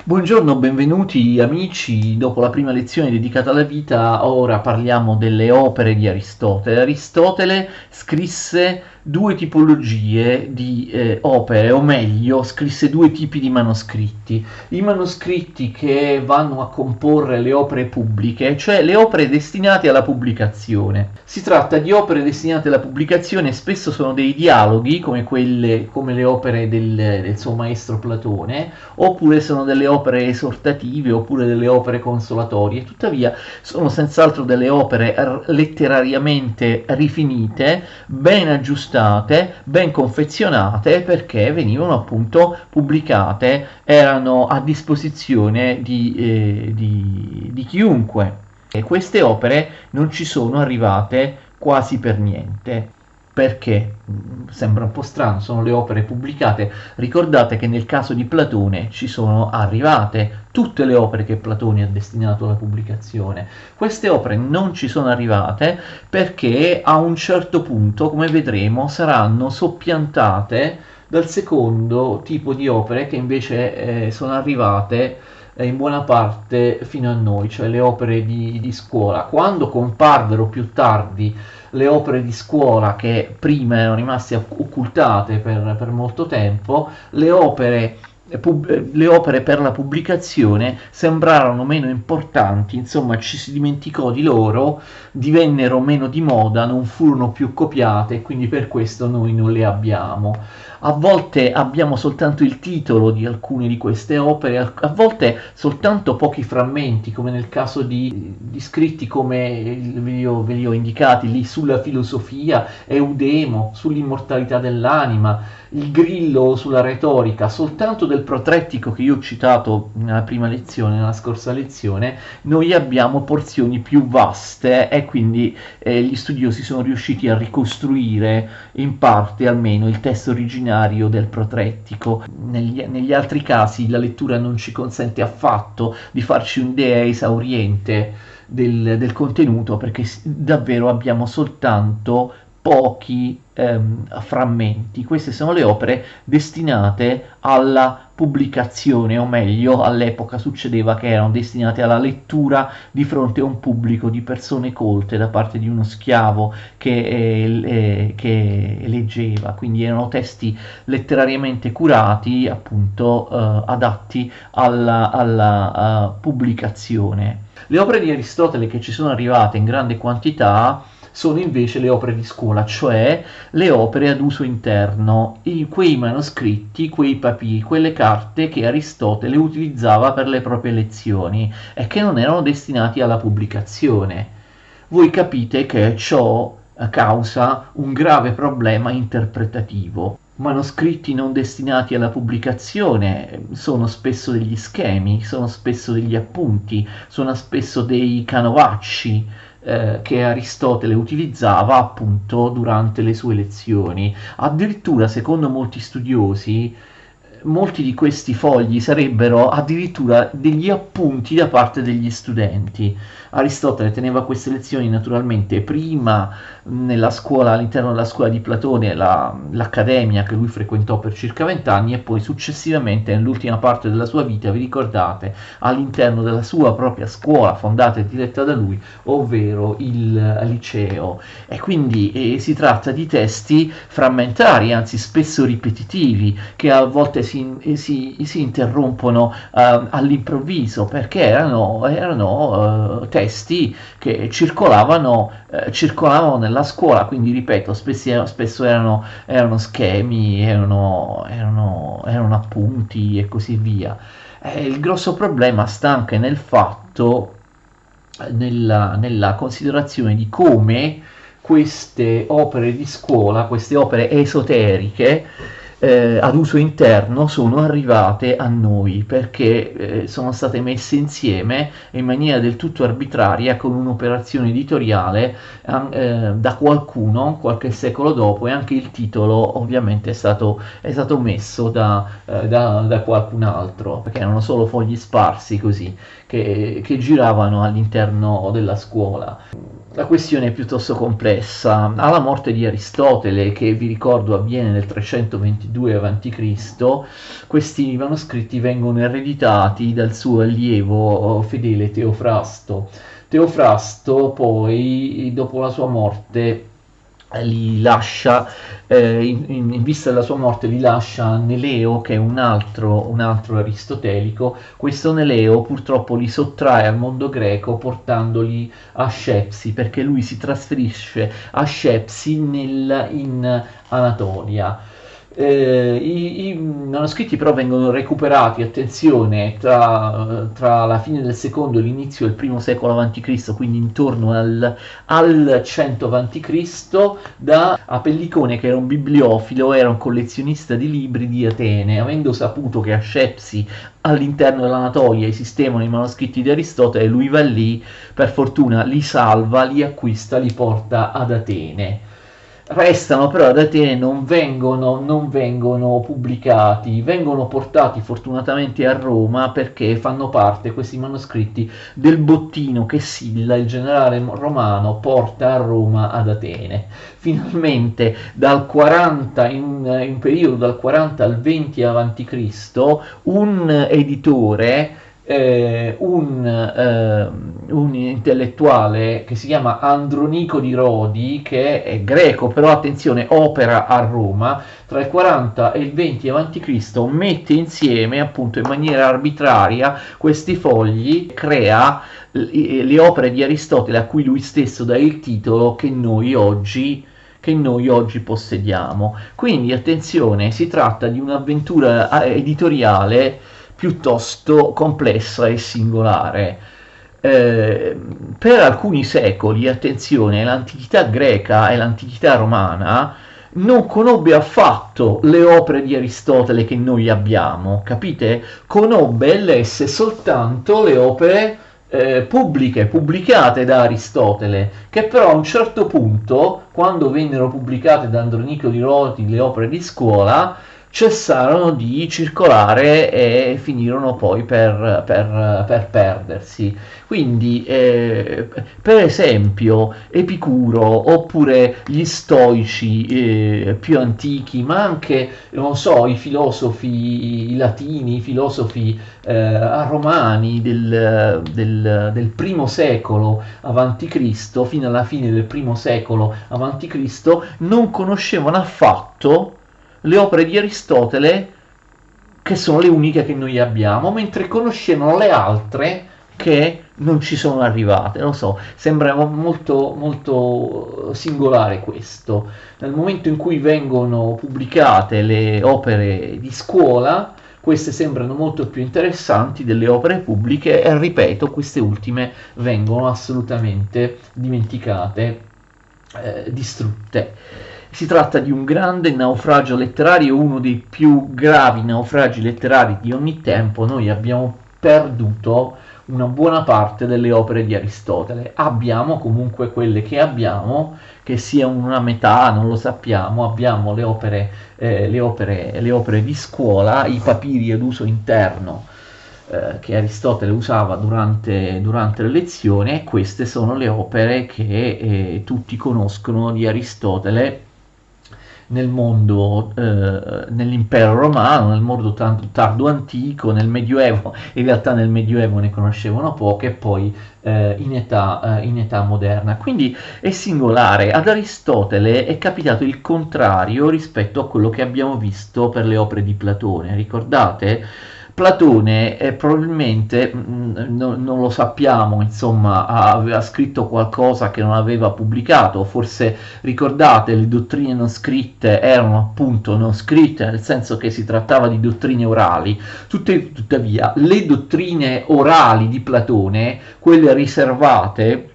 Buongiorno, benvenuti amici. Dopo la prima lezione dedicata alla vita, ora parliamo delle opere di Aristotele. Aristotele scrisse due tipologie di opere, o meglio, scrisse due tipi di manoscritti. I manoscritti che vanno a comporre le opere pubbliche, cioè le opere destinate alla pubblicazione. Si tratta di opere destinate alla pubblicazione, spesso sono dei dialoghi, come le opere del suo maestro Platone, oppure sono delle opere esortative, oppure delle opere consolatorie. Tuttavia sono senz'altro delle opere letterariamente rifinite, ben aggiustate, ben confezionate, perché venivano appunto pubblicate, erano a disposizione di chiunque. E queste opere non ci sono arrivate quasi per niente. Perché? Sembra un po' strano, sono le opere pubblicate. Ricordate che nel caso di Platone ci sono arrivate tutte le opere che Platone ha destinato alla pubblicazione. Queste opere non ci sono arrivate perché a un certo punto, come vedremo, saranno soppiantate dal secondo tipo di opere che invece sono arrivate in buona parte fino a noi, cioè le opere di scuola. Quando comparvero più tardi le opere di scuola, che prima erano rimaste occultate per molto tempo, le opere per la pubblicazione sembrarono meno importanti, insomma ci si dimenticò di loro, divennero meno di moda, non furono più copiate e quindi per questo noi non le abbiamo. A volte abbiamo soltanto il titolo di alcune di queste opere, a volte soltanto pochi frammenti, come nel caso di scritti come ve li ho indicati lì, sulla filosofia, Eudemo, sull'immortalità dell'anima, il Grillo sulla retorica. Soltanto del Protrettico che io ho citato nella prima lezione, nella scorsa lezione, noi abbiamo porzioni più vaste e quindi gli studiosi sono riusciti a ricostruire in parte almeno il testo originario del Protrettico. Negli altri casi la lettura non ci consente affatto di farci un'idea esauriente del contenuto, perché davvero abbiamo soltanto pochi frammenti. Queste sono le opere destinate alla pubblicazione, o meglio all'epoca succedeva che erano destinate alla lettura di fronte a un pubblico di persone colte da parte di uno schiavo che leggeva, quindi erano testi letterariamente curati, appunto adatti alla pubblicazione. Le opere di Aristotele che ci sono arrivate in grande quantità sono invece le opere di scuola, cioè le opere ad uso interno, quei manoscritti, quei papiri, quelle carte che Aristotele utilizzava per le proprie lezioni e che non erano destinati alla pubblicazione. Voi capite che ciò causa un grave problema interpretativo. Manoscritti non destinati alla pubblicazione sono spesso degli schemi, sono spesso degli appunti, sono spesso dei canovacci che Aristotele utilizzava appunto durante le sue lezioni. Addirittura, secondo molti studiosi, molti di questi fogli sarebbero addirittura degli appunti da parte degli studenti. Aristotele teneva queste lezioni naturalmente prima nella scuola, all'interno della scuola di Platone, l'accademia che lui frequentò per circa 20 anni, e poi successivamente nell'ultima parte della sua vita, vi ricordate, all'interno della sua propria scuola fondata e diretta da lui, ovvero il liceo. E quindi si tratta di testi frammentari, anzi spesso ripetitivi, che a volte si interrompono all'improvviso, perché erano testi che circolavano nella scuola, quindi ripeto, spesso erano schemi, erano appunti e così via. Il grosso problema sta anche nel fatto, nella considerazione di come queste opere di scuola, queste opere esoteriche ad uso interno, sono arrivate a noi perché sono state messe insieme in maniera del tutto arbitraria con un'operazione editoriale da qualcuno qualche secolo dopo, e anche il titolo ovviamente è stato messo da qualcun altro, perché erano solo fogli sparsi così che giravano all'interno della scuola. la questione è piuttosto complessa. Alla morte di Aristotele, che vi ricordo avviene nel 322 a.C., questi manoscritti vengono ereditati dal suo allievo fedele Teofrasto. Teofrasto poi, dopo la sua morte, li lascia, in vista della sua morte, li lascia Neleo, che è un altro aristotelico. Questo Neleo purtroppo li sottrae al mondo greco portandoli a Scepsi, perché lui si trasferisce a Scepsi in Anatolia. I manoscritti però vengono recuperati, attenzione, tra la fine del secondo e l'inizio del primo secolo a.C., quindi intorno al 100 a.C., da Apellicone, che era un bibliofilo, era un collezionista di libri di Atene. Avendo saputo che a Scepsi, all'interno dell'Anatolia, esistevano i manoscritti di Aristotele, lui va lì, per fortuna li salva, li acquista, li porta ad Atene. Restano però ad Atene, non vengono pubblicati, vengono portati fortunatamente a Roma, perché fanno parte, questi manoscritti, del bottino che Silla, il generale romano, porta a Roma ad Atene. Finalmente dal 40, in un periodo dal 40 al 20 a.C., un editore, un intellettuale che si chiama Andronico di Rodi, che è greco, però attenzione, opera a Roma tra il 40 e il 20 a.C., mette insieme appunto in maniera arbitraria questi fogli, crea le opere di Aristotele, a cui lui stesso dà il titolo che noi oggi possediamo. Quindi attenzione, si tratta di un'avventura editoriale piuttosto complessa e singolare. Per alcuni secoli, attenzione, l'antichità greca e l'antichità romana non conobbe affatto le opere di Aristotele che noi abbiamo, capite? Conobbe e lesse soltanto le opere pubblicate da Aristotele, che però a un certo punto, quando vennero pubblicate da Andronico di Rodi le opere di scuola, cessarono di circolare e finirono poi per perdersi. Quindi, per esempio, Epicuro, oppure gli stoici più antichi, ma anche, non so, i filosofi latini, i filosofi romani del primo secolo avanti Cristo, fino alla fine del primo secolo avanti Cristo, non conoscevano affatto le opere di Aristotele, che sono le uniche che noi abbiamo, mentre conoscevano le altre che non ci sono arrivate. Non so, sembra molto, molto singolare questo. Nel momento in cui vengono pubblicate le opere di scuola, queste sembrano molto più interessanti delle opere pubbliche, e ripeto, queste ultime vengono assolutamente dimenticate, distrutte. Si tratta di un grande naufragio letterario, uno dei più gravi naufragi letterari di ogni tempo. Noi abbiamo perduto una buona parte delle opere di Aristotele. Abbiamo comunque quelle che abbiamo, che sia una metà, non lo sappiamo. Abbiamo le opere di scuola, i papiri ad uso interno che Aristotele usava durante le lezioni, e queste sono le opere che tutti conoscono di Aristotele nel mondo, nell'impero romano, nel mondo tardo antico, nel Medioevo. In realtà nel Medioevo ne conoscevano poche, e poi in età moderna. Quindi è singolare. Ad Aristotele è capitato il contrario rispetto a quello che abbiamo visto per le opere di Platone. Ricordate? Platone probabilmente, non lo sappiamo, insomma, aveva scritto qualcosa che non aveva pubblicato. Forse ricordate, le dottrine non scritte erano appunto non scritte, nel senso che si trattava di dottrine orali. Tuttavia, le dottrine orali di Platone, quelle riservate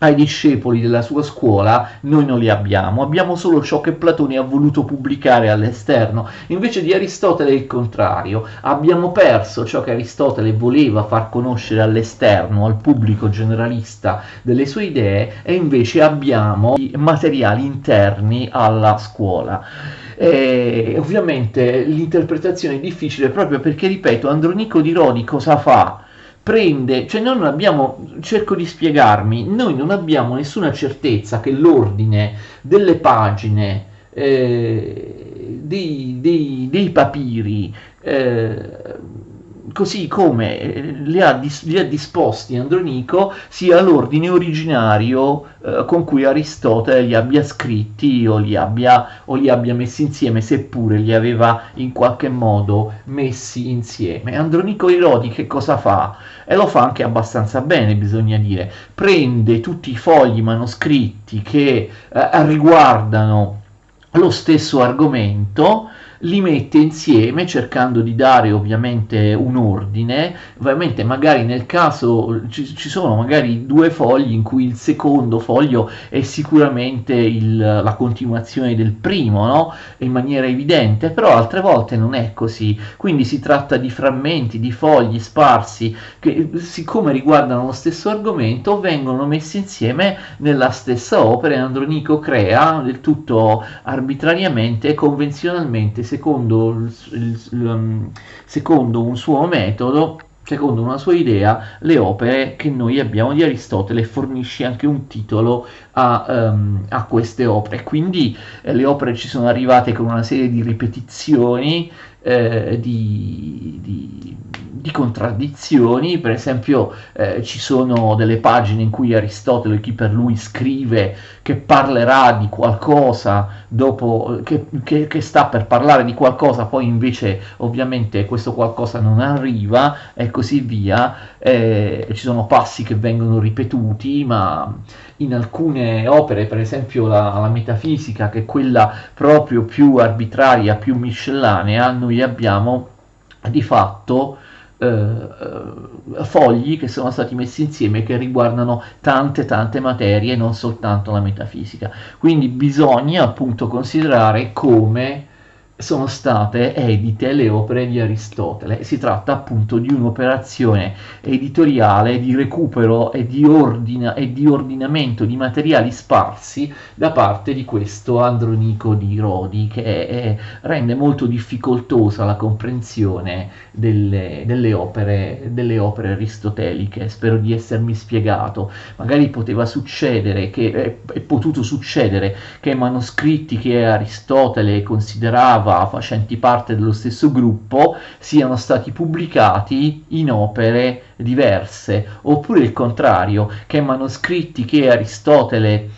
ai discepoli della sua scuola, noi non li abbiamo. Abbiamo solo ciò che Platone ha voluto pubblicare all'esterno. Invece di Aristotele è il contrario. Abbiamo perso ciò che Aristotele voleva far conoscere all'esterno, al pubblico generalista, delle sue idee, e invece abbiamo i materiali interni alla scuola. Ovviamente l'interpretazione è difficile, proprio perché, ripeto, Andronico di Rodi cosa fa? prende, cioè noi non abbiamo, cerco di spiegarmi, noi non abbiamo nessuna certezza che l'ordine delle pagine dei papiri, così come li ha disposti Andronico, sia l'ordine originario con cui Aristotele li abbia scritti o li abbia messi insieme, seppure li aveva in qualche modo messi insieme. Andronico di Rodi che cosa fa? E lo fa anche abbastanza bene, bisogna dire. Prende tutti i fogli manoscritti che riguardano lo stesso argomento, li mette insieme cercando di dare ovviamente un ordine. Ovviamente magari nel caso ci sono magari due fogli in cui il secondo foglio è sicuramente la continuazione del primo, no? In maniera evidente, però altre volte non è così, quindi si tratta di frammenti, di fogli sparsi che, siccome riguardano lo stesso argomento, vengono messi insieme nella stessa opera, e Andronico crea del tutto arbitrariamente e convenzionalmente, secondo un suo metodo, secondo una sua idea, le opere che noi abbiamo di Aristotele, fornisce anche un titolo a queste opere. Quindi le opere ci sono arrivate con una serie di ripetizioni, di contraddizioni. Per esempio ci sono delle pagine in cui Aristotele, chi per lui, scrive che parlerà di qualcosa dopo che sta per parlare di qualcosa, poi invece ovviamente questo qualcosa non arriva, e così via. Ci sono passi che vengono ripetuti, ma in alcune opere, per esempio la metafisica, che è quella proprio più arbitraria, più miscellanea, noi abbiamo di fatto fogli che sono stati messi insieme, che riguardano tante materie, non soltanto la metafisica. Quindi bisogna appunto considerare come sono state edite le opere di Aristotele. Si tratta appunto di un'operazione editoriale di recupero e di ordinamento di materiali sparsi da parte di questo Andronico di Rodi, che rende molto difficoltosa la comprensione delle opere aristoteliche. Spero di essermi spiegato. Magari poteva succedere è potuto succedere che manoscritti che Aristotele considerava facenti parte dello stesso gruppo siano stati pubblicati in opere diverse, oppure il contrario, che manoscritti che Aristotele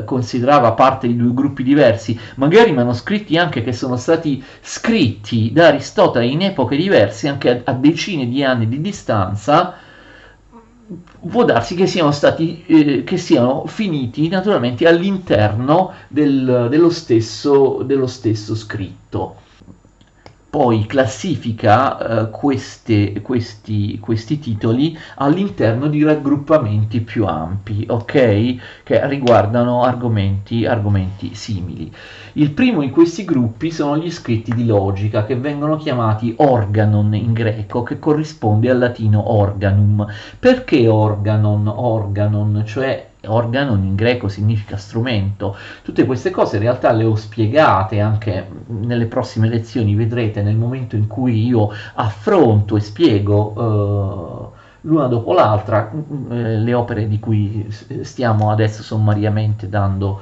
considerava parte di due gruppi diversi, magari manoscritti anche che sono stati scritti da Aristotele in epoche diverse, anche a decine di anni di distanza, può darsi che siano stati che siano finiti naturalmente all'interno dello stesso scritto. Poi classifica questi titoli all'interno di raggruppamenti più ampi, ok? Che riguardano argomenti simili. Il primo in questi gruppi sono gli scritti di logica, che vengono chiamati organon in greco, che corrisponde al latino organum. Perché organon? Organon, cioè organon in greco significa strumento. Tutte queste cose in realtà le ho spiegate anche nelle prossime lezioni, vedrete nel momento in cui io affronto e spiego l'una dopo l'altra le opere di cui stiamo adesso sommariamente dando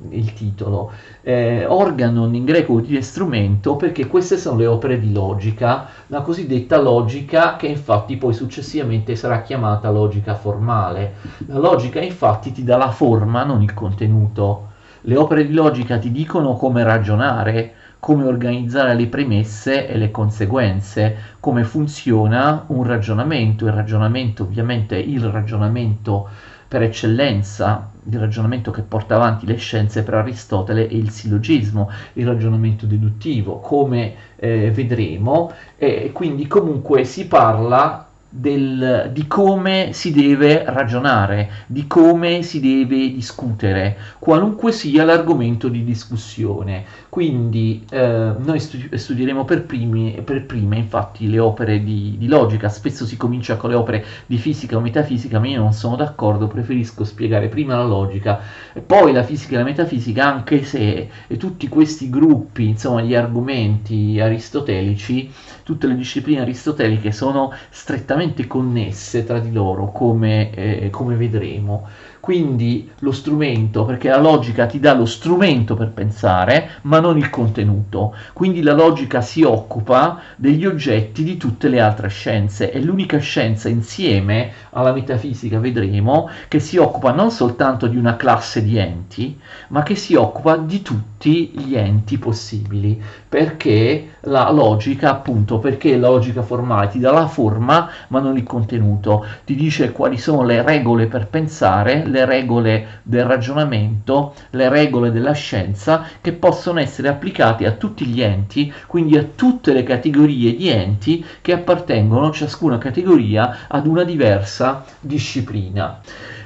il titolo. Organon in greco vuol dire strumento, perché queste sono le opere di logica, la cosiddetta logica, che infatti poi successivamente sarà chiamata logica formale. La logica infatti ti dà la forma, non il contenuto. Le opere di logica ti dicono come ragionare, come organizzare le premesse e le conseguenze, come funziona un ragionamento. Il ragionamento, ovviamente, il ragionamento per eccellenza, il ragionamento che porta avanti le scienze per Aristotele, è il sillogismo, il ragionamento deduttivo, come vedremo, e quindi comunque si parla di come si deve ragionare, di come si deve discutere, qualunque sia l'argomento di discussione. Quindi noi studieremo per prime infatti le opere di logica. Spesso si comincia con le opere di fisica o metafisica, ma io non sono d'accordo, preferisco spiegare prima la logica e poi la fisica e la metafisica, anche se tutti questi gruppi, insomma gli argomenti aristotelici, tutte le discipline aristoteliche sono strettamente strettamente connesse tra di loro, come vedremo. Quindi lo strumento, perché la logica ti dà lo strumento per pensare, ma non il contenuto. Quindi la logica si occupa degli oggetti di tutte le altre scienze. È l'unica scienza insieme alla metafisica, vedremo, che si occupa non soltanto di una classe di enti, ma che si occupa di tutti gli enti possibili. Perché la logica, appunto, perché la logica formale ti dà la forma, ma non il contenuto. Ti dice quali sono le regole per pensare, le regole del ragionamento, le regole della scienza che possono essere applicate a tutti gli enti, quindi a tutte le categorie di enti che appartengono ciascuna categoria ad una diversa disciplina.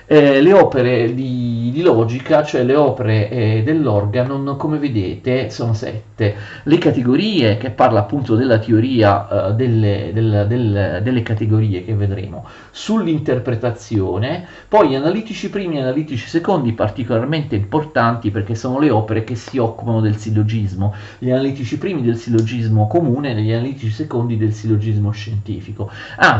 Le opere di logica, cioè le opere dell'organon, come vedete, sono 7. Le categorie, che parla appunto della teoria delle categorie che vedremo, sull'interpretazione, poi analitici primi e analitici secondi, particolarmente importanti perché sono le opere che si occupano del sillogismo, gli analitici primi del sillogismo comune e gli analitici secondi del sillogismo scientifico.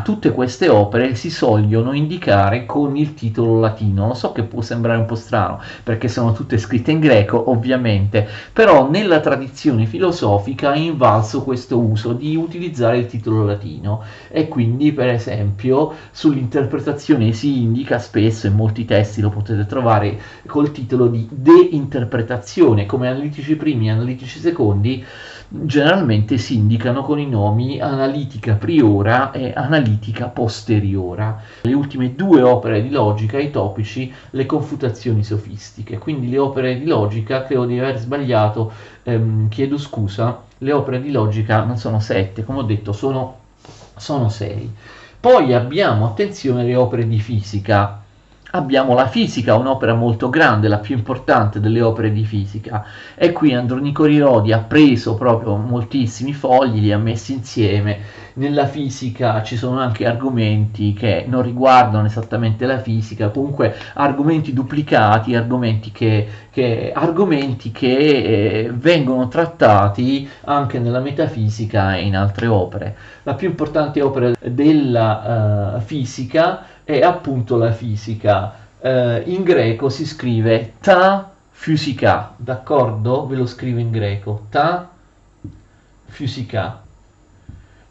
Tutte queste opere si sogliono indicare con il titolo latino. Lo so che può sembrare un po' strano perché sono tutte scritte in greco, ovviamente, però nella tradizione filosofica è invalso questo uso di utilizzare il titolo latino, e quindi per esempio sull'interpretazione si indica spesso, in molti testi lo potete trovare col titolo di deinterpretazione, come analitici primi e analitici secondi generalmente si indicano con i nomi analitica priora e analitica posteriora. Le ultime due opere di logica, i topici, le confutazioni sofistiche. Quindi le opere di logica, credo di aver sbagliato, chiedo scusa, le opere di logica non sono 7, come ho detto sono 6. Poi abbiamo, attenzione, le opere di fisica. Abbiamo la fisica, un'opera molto grande, la più importante delle opere di fisica, e qui Andronico Rirodi ha preso proprio moltissimi fogli, li ha messi insieme. Nella fisica ci sono anche argomenti che non riguardano esattamente la fisica, comunque argomenti duplicati, argomenti che vengono trattati anche nella metafisica e in altre opere. La più importante opera della fisica è appunto la fisica. In greco si scrive ta fusika, d'accordo? Ve lo scrivo in greco, ta fusika.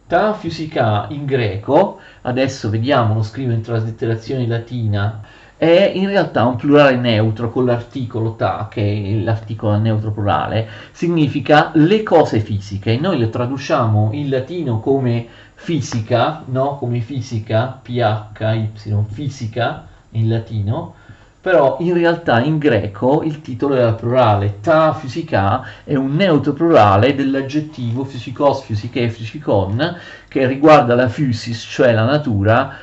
Ta fusika in greco, adesso vediamo, lo scrivo in traslitterazione latina, è in realtà un plurale neutro con l'articolo ta, che è l'articolo neutro plurale, significa le cose fisiche. Noi le traduciamo in latino come fisica, no? Come fisica, PHY, fisica in latino, però in realtà in greco il titolo era plurale. Ta fisica è un neutro plurale dell'aggettivo physikos, physiche, physikon, che riguarda la physis, cioè la natura,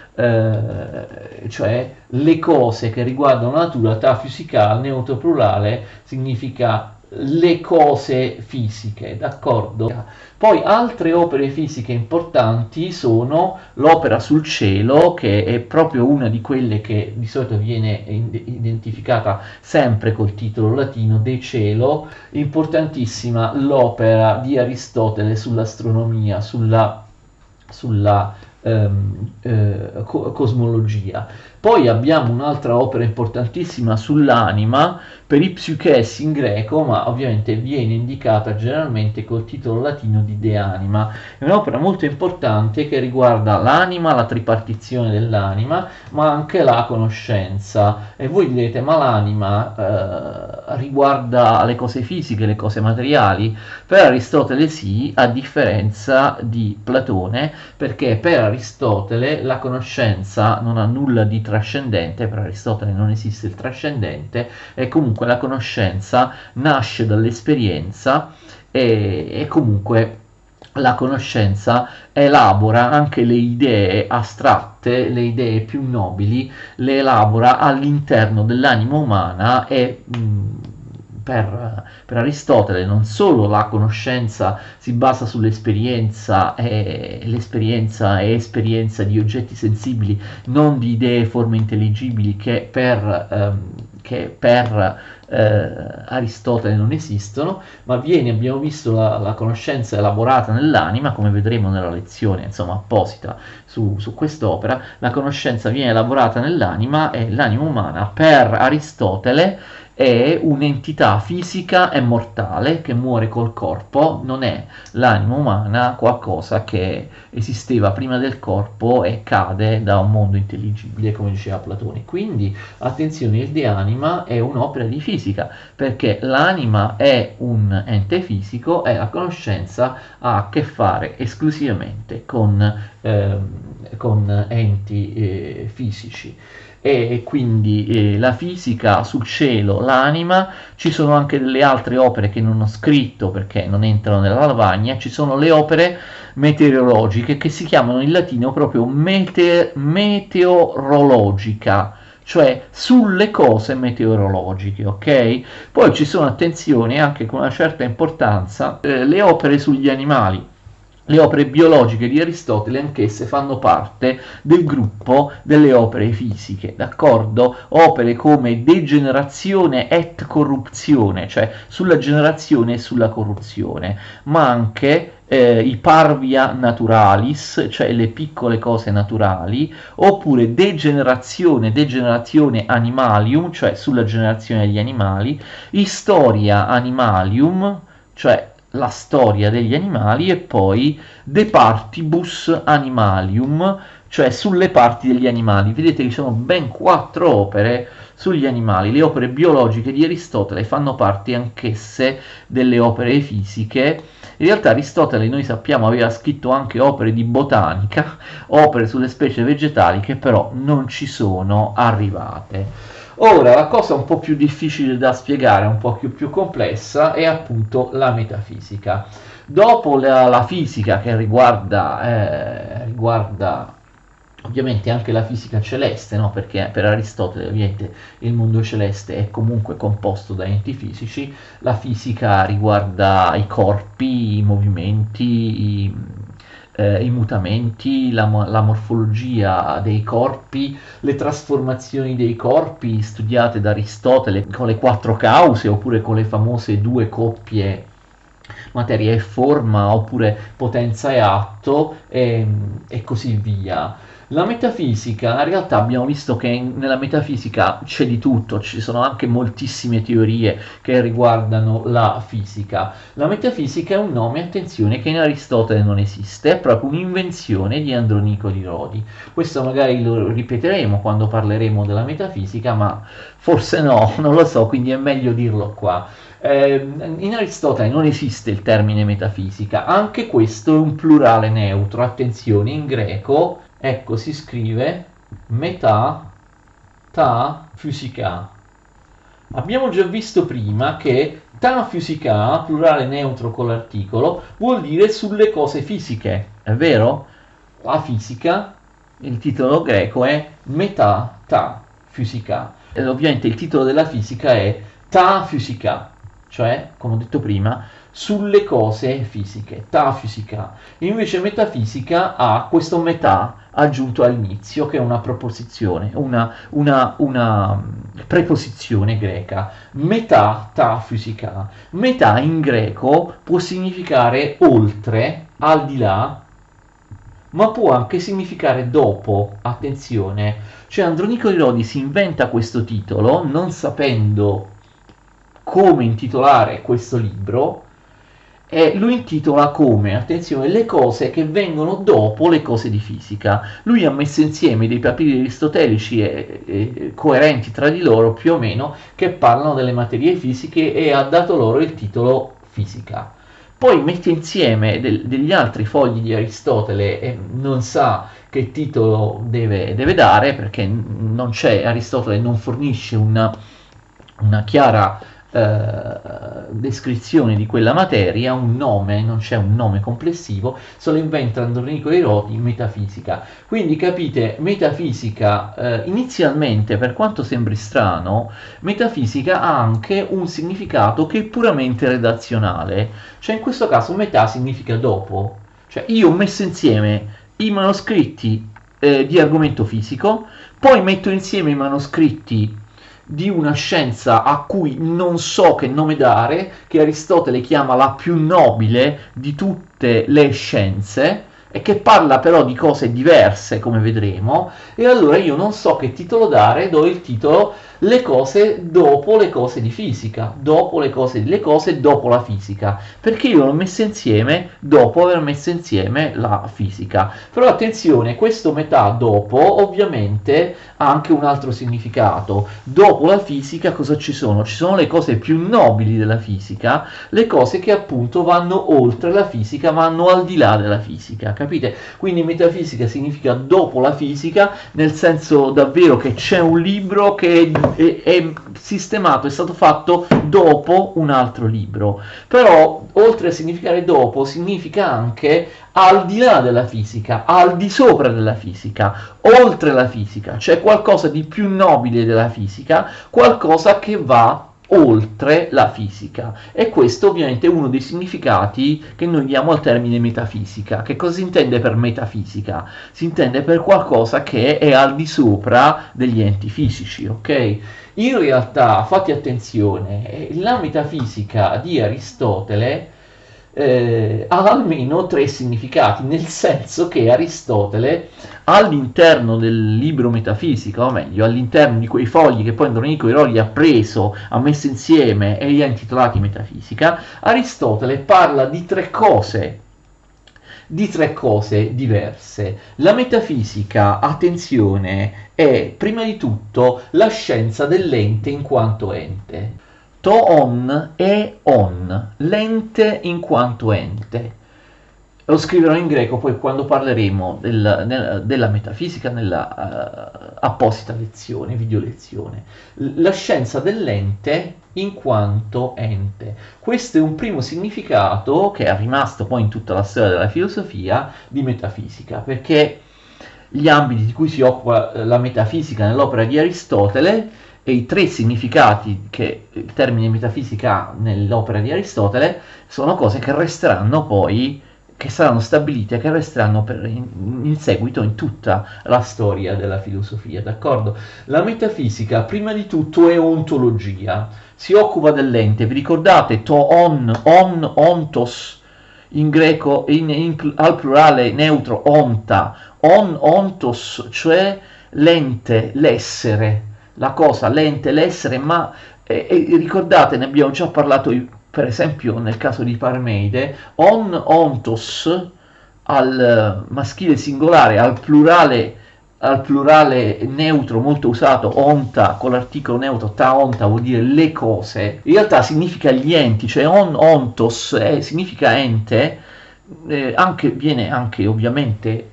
cioè le cose che riguardano la natura. Ta fisica, neutro plurale, significa le cose fisiche, d'accordo? Poi altre opere fisiche importanti sono l'opera sul cielo, che è proprio una di quelle che di solito viene identificata sempre col titolo latino De Cielo, importantissima l'opera di Aristotele sull'astronomia, sulla cosmologia. Poi abbiamo un'altra opera importantissima sull'anima, per i psyches in greco, ma ovviamente viene indicata generalmente col titolo latino di De Anima. È un'opera molto importante che riguarda l'anima, la tripartizione dell'anima, ma anche la conoscenza. E voi direte, ma l'anima riguarda le cose fisiche, le cose materiali? Per Aristotele sì, a differenza di Platone, perché per Aristotele la conoscenza non ha nulla di trascendente, per Aristotele non esiste il trascendente, e comunque la conoscenza nasce dall'esperienza, e comunque la conoscenza elabora anche le idee astratte, le idee più nobili, le elabora all'interno dell'anima umana, e per Aristotele non solo la conoscenza si basa sull'esperienza, e l'esperienza è esperienza di oggetti sensibili, non di idee e forme intelligibili, che per Aristotele non esistono, ma abbiamo visto la conoscenza elaborata nell'anima, come vedremo nella lezione insomma apposita su quest'opera. La conoscenza viene elaborata nell'anima e l'anima umana per Aristotele è un'entità fisica e mortale che muore col corpo, non è l'anima umana qualcosa che esisteva prima del corpo e cade da un mondo intelligibile, come diceva Platone. Quindi attenzione, il De Anima è un'opera di fisica, perché l'anima è un ente fisico e la conoscenza ha a che fare esclusivamente con enti fisici. E quindi la fisica sul cielo, l'anima. Ci sono anche delle altre opere che non ho scritto perché non entrano nella lavagna. Ci sono le opere meteorologiche che si chiamano in latino proprio meteorologica, cioè sulle cose meteorologiche, ok? Poi ci sono, attenzione, anche con una certa importanza, le opere sugli animali. Le opere biologiche di Aristotele anch'esse fanno parte del gruppo delle opere fisiche, d'accordo? Opere come Degenerazione et Corruzione, cioè sulla generazione e sulla corruzione, ma anche i Parvia Naturalis, cioè le piccole cose naturali, oppure Degenerazione Animalium, cioè sulla generazione degli animali, Historia Animalium, cioè la storia degli animali, e poi De Partibus Animalium, cioè sulle parti degli animali. Vedete che ci sono ben 4 opere sugli animali. Le opere biologiche di Aristotele fanno parte anch'esse delle opere fisiche. In realtà Aristotele, noi sappiamo, aveva scritto anche opere di botanica, opere sulle specie vegetali che però non ci sono arrivate. Ora, la cosa un po' più difficile da spiegare, un po' più complessa, è appunto la metafisica. Dopo la fisica che riguarda ovviamente anche la fisica celeste, no? Perché per Aristotele ovviamente il mondo celeste è comunque composto da enti fisici, la fisica riguarda i corpi, i movimenti, i mutamenti, la morfologia dei corpi, le trasformazioni dei corpi studiate da Aristotele con le 4 cause oppure con le famose 2 coppie materia e forma, oppure potenza e atto, e così via. La metafisica, in realtà abbiamo visto che nella metafisica c'è di tutto, ci sono anche moltissime teorie che riguardano la fisica. La metafisica è un nome, attenzione, che in Aristotele non esiste, è proprio un'invenzione di Andronico di Rodi. Questo magari lo ripeteremo quando parleremo della metafisica, ma forse no, non lo so, quindi è meglio dirlo qua. In Aristotele non esiste il termine metafisica, anche questo è un plurale neutro, attenzione, in greco, ecco, si scrive meta, ta, physica. Abbiamo già visto prima che ta physica, plurale neutro con l'articolo, vuol dire sulle cose fisiche, è vero? La fisica, il titolo greco è meta, ta, physica. E ovviamente il titolo della fisica è ta physica, cioè, come ho detto prima, sulle cose fisiche, ta fisica. Invece metafisica ha questo metà aggiunto all'inizio, che è una proposizione, una preposizione greca. Metà, ta fisica. Metà in greco può significare oltre, al di là, ma può anche significare dopo, attenzione. Cioè Andronico di Rodi si inventa questo titolo non sapendo come intitolare questo libro, e lo intitola come, attenzione, le cose che vengono dopo le cose di fisica. Lui ha messo insieme dei papiri aristotelici e coerenti tra di loro più o meno, che parlano delle materie fisiche, e ha dato loro il titolo fisica. Poi mette insieme degli altri fogli di Aristotele e non sa che titolo deve dare, perché non c'è, Aristotele non fornisce una chiara descrizione di quella materia, un nome, non c'è un nome complessivo, se lo inventa Andronico di Rodi, metafisica. Quindi capite, metafisica inizialmente, per quanto sembri strano, metafisica ha anche un significato che è puramente redazionale, cioè in questo caso metà significa dopo, cioè io ho messo insieme i manoscritti di argomento fisico, poi metto insieme i manoscritti di una scienza a cui non so che nome dare, che Aristotele chiama la più nobile di tutte le scienze, e che parla però di cose diverse, come vedremo, e allora io non so che titolo dare, do il titolo le cose dopo le cose di fisica, dopo le cose dopo la fisica, perché io l'ho messa insieme dopo aver messo insieme la fisica. Però attenzione, questo metà dopo ovviamente ha anche un altro significato. Dopo la fisica cosa ci sono? Ci sono le cose più nobili della fisica, le cose che appunto vanno oltre la fisica, vanno al di là della fisica, capite? Quindi metafisica significa dopo la fisica, nel senso davvero che c'è un libro che è sistemato, è stato fatto dopo un altro libro. Però oltre a significare dopo, significa anche al di là della fisica, al di sopra della fisica, oltre la fisica, cioè qualcosa di più nobile della fisica, qualcosa che va oltre la fisica. E questo ovviamente è uno dei significati che noi diamo al termine metafisica. Che cosa si intende per metafisica? Si intende per qualcosa che è al di sopra degli enti fisici, ok? In realtà, fate attenzione, la metafisica di Aristotele ha almeno tre significati, nel senso che Aristotele all'interno del libro Metafisica, o meglio all'interno di quei fogli che poi Andronico Iroli ha preso, ha messo insieme e li ha intitolati Metafisica, Aristotele parla di tre cose diverse. La metafisica, attenzione, è prima di tutto la scienza dell'ente in quanto ente. To-on e on, l'ente in quanto ente. Lo scriverò in greco poi quando parleremo della metafisica nella apposita lezione, video lezione. La scienza dell'ente in quanto ente. Questo è un primo significato che è rimasto poi in tutta la storia della filosofia di metafisica, perché gli ambiti di cui si occupa la metafisica nell'opera di Aristotele e i tre significati che il termine metafisica ha nell'opera di Aristotele sono cose che resteranno poi, che saranno stabilite, che resteranno in seguito in tutta la storia della filosofia, d'accordo? La metafisica, prima di tutto, è ontologia, si occupa dell'ente, vi ricordate? Ontos, in greco, al plurale neutro, onta, ontos, cioè l'ente, l'essere, la cosa, l'ente, l'essere, ma ricordate, ne abbiamo già parlato per esempio nel caso di Parmeide, ontos al maschile singolare, al plurale neutro molto usato, onta con l'articolo neutro ta onta vuol dire le cose, in realtà significa gli enti, cioè ontos significa ente, viene anche ovviamente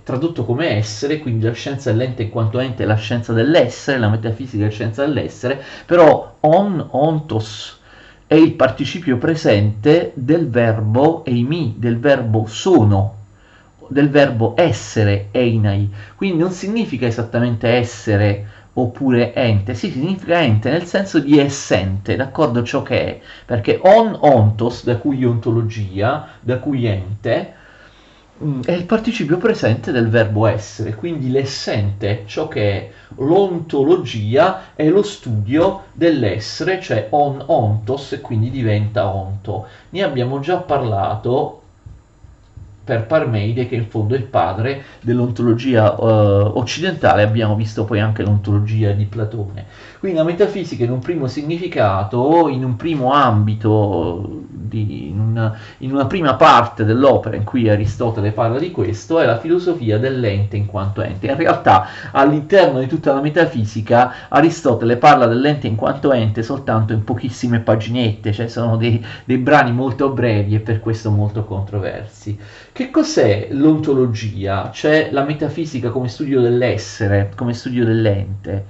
tradotto come essere, quindi la scienza dell'ente in quanto ente è la scienza dell'essere, la metafisica è la scienza dell'essere, però ontos è il participio presente del verbo eimi, del verbo sono, del verbo essere, einai, quindi non significa esattamente essere oppure ente, sì, significa ente nel senso di essente, d'accordo, ciò che è, perché ontos, da cui ontologia, da cui ente, è il participio presente del verbo essere, quindi l'essente, ciò che è. L'ontologia è lo studio dell'essere, cioè ontos, e quindi diventa onto. Ne abbiamo già parlato per Parmeide, che in fondo è il padre dell'ontologia occidentale, abbiamo visto poi anche l'ontologia di Platone. Quindi la metafisica in un primo significato, in un primo ambito, in una prima parte dell'opera in cui Aristotele parla di questo, è la filosofia dell'ente in quanto ente. In realtà all'interno di tutta la metafisica Aristotele parla dell'ente in quanto ente soltanto in pochissime paginette, cioè sono dei brani molto brevi e per questo molto controversi. Che cos'è l'ontologia? Cioè la metafisica come studio dell'essere, come studio dell'ente.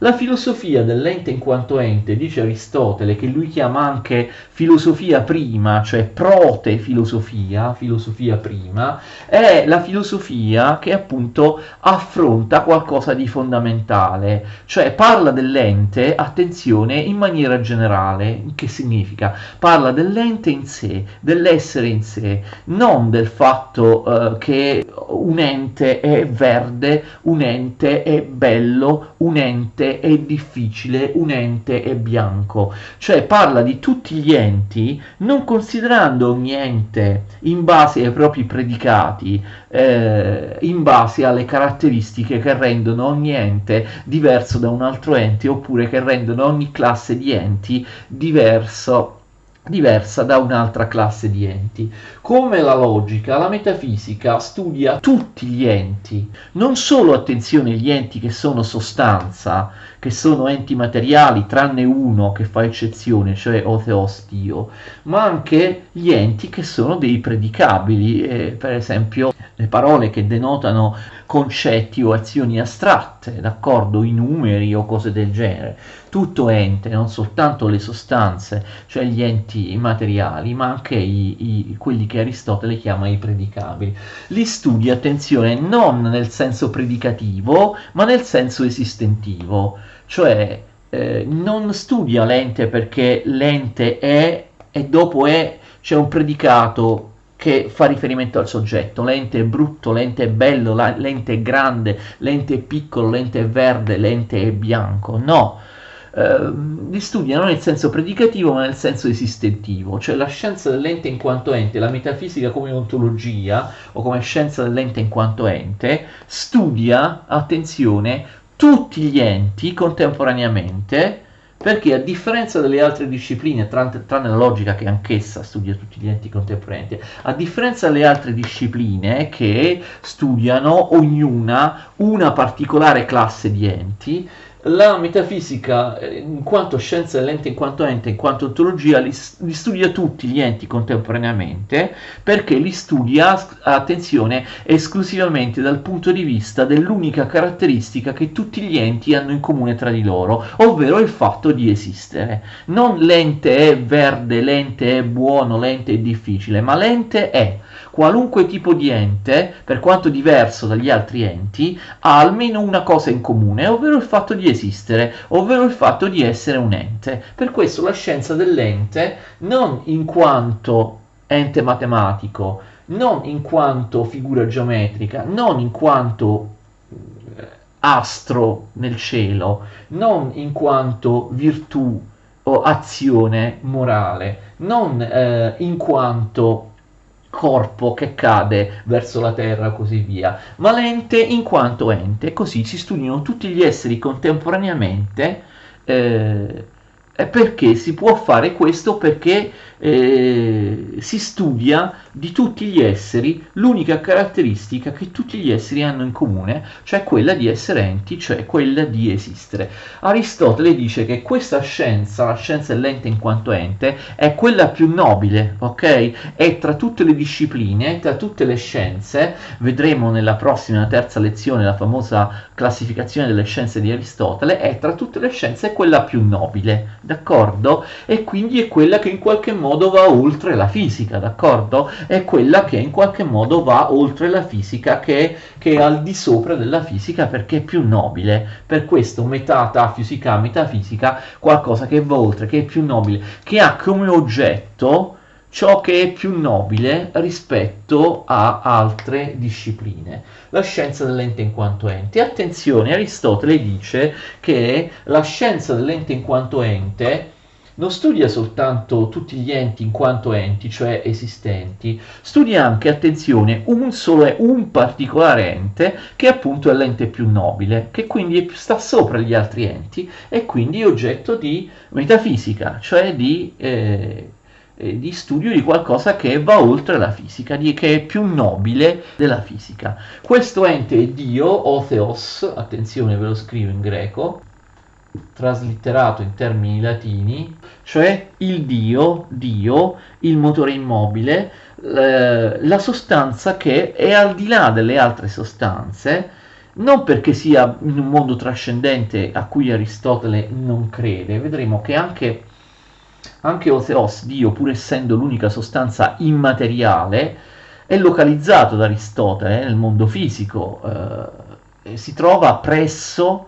La filosofia dell'ente in quanto ente, dice Aristotele, che lui chiama anche filosofia prima, cioè prote-filosofia, filosofia prima, è la filosofia che appunto affronta qualcosa di fondamentale, cioè parla dell'ente, attenzione, in maniera generale. Che significa? Parla dell'ente in sé, dell'essere in sé, non del fatto che un ente è verde, un ente è bello, un ente ente è difficile, un ente è bianco, cioè parla di tutti gli enti non considerando ogni ente in base ai propri predicati, in base alle caratteristiche che rendono ogni ente diverso da un altro ente, oppure che rendono ogni classe di enti diversa da un'altra classe di enti. Come la logica, la metafisica studia tutti gli enti, non solo, attenzione, gli enti che sono sostanza, che sono enti materiali, tranne uno che fa eccezione, cioè o Theos, Dio, ma anche gli enti che sono dei predicabili, per esempio le parole che denotano concetti o azioni astratte, d'accordo, i numeri o cose del genere. Tutto ente, non soltanto le sostanze, cioè gli enti materiali, ma anche quelli che Aristotele chiama i predicabili. Li studia, attenzione, non nel senso predicativo, ma nel senso esistentivo, cioè non studia l'ente perché l'ente è e dopo c'è un predicato che fa riferimento al soggetto. L'ente è brutto, l'ente è bello, l'ente è grande, l'ente è piccolo, l'ente è verde, l'ente è bianco. No, li studia non nel senso predicativo ma nel senso esistentivo, cioè la scienza dell'ente in quanto ente, la metafisica come ontologia o come scienza dell'ente in quanto ente, studia, attenzione, tutti gli enti contemporaneamente, perché a differenza delle altre discipline, tranne la logica che anch'essa studia tutti gli enti contemporanei, a differenza delle altre discipline che studiano ognuna una particolare classe di enti, la metafisica, in quanto scienza dell'ente in quanto ente, in quanto ontologia, li studia tutti gli enti contemporaneamente, perché li studia, attenzione, esclusivamente dal punto di vista dell'unica caratteristica che tutti gli enti hanno in comune tra di loro, ovvero il fatto di esistere. Non l'ente è verde, l'ente è buono, l'ente è difficile, ma l'ente è. Qualunque tipo di ente, per quanto diverso dagli altri enti, ha almeno una cosa in comune, ovvero il fatto di esistere, ovvero il fatto di essere un ente. Per questo la scienza dell'ente, non in quanto ente matematico, non in quanto figura geometrica, non in quanto astro nel cielo, non in quanto virtù o azione morale, non in quanto corpo che cade verso la terra, così via, ma l'ente in quanto ente. Così si studiano tutti gli esseri contemporaneamente, perché si può fare questo? Perché si studia di tutti gli esseri l'unica caratteristica che tutti gli esseri hanno in comune, cioè quella di essere enti, cioè quella di esistere. Aristotele dice che questa scienza, la scienza dell'ente in quanto ente, è quella più nobile, ok? È tra tutte le discipline, tra tutte le scienze, vedremo nella prossima terza lezione la famosa classificazione delle scienze di Aristotele, è tra tutte le scienze quella più nobile, d'accordo? E quindi è quella che in qualche modo va oltre la fisica, d'accordo? È quella che in qualche modo va oltre la fisica, che è al di sopra della fisica perché è più nobile. Per questo metafisica, qualcosa che va oltre, che è più nobile, che ha come oggetto ciò che è più nobile rispetto a altre discipline. La scienza dell'ente in quanto ente. Attenzione, Aristotele dice che la scienza dell'ente in quanto ente non studia soltanto tutti gli enti in quanto enti, cioè esistenti, studia anche, attenzione, un particolare ente, che appunto è l'ente più nobile, che quindi sta sopra gli altri enti e quindi è oggetto di metafisica, cioè di studio di qualcosa che va oltre la fisica, che è più nobile della fisica. Questo ente è Dio, o Theos, attenzione, ve lo scrivo in greco, traslitterato in termini latini, cioè il Dio, il motore immobile, la sostanza che è al di là delle altre sostanze, non perché sia in un mondo trascendente a cui Aristotele non crede. Vedremo che anche o Theos, Dio, pur essendo l'unica sostanza immateriale, è localizzato da Aristotele nel mondo fisico, si trova presso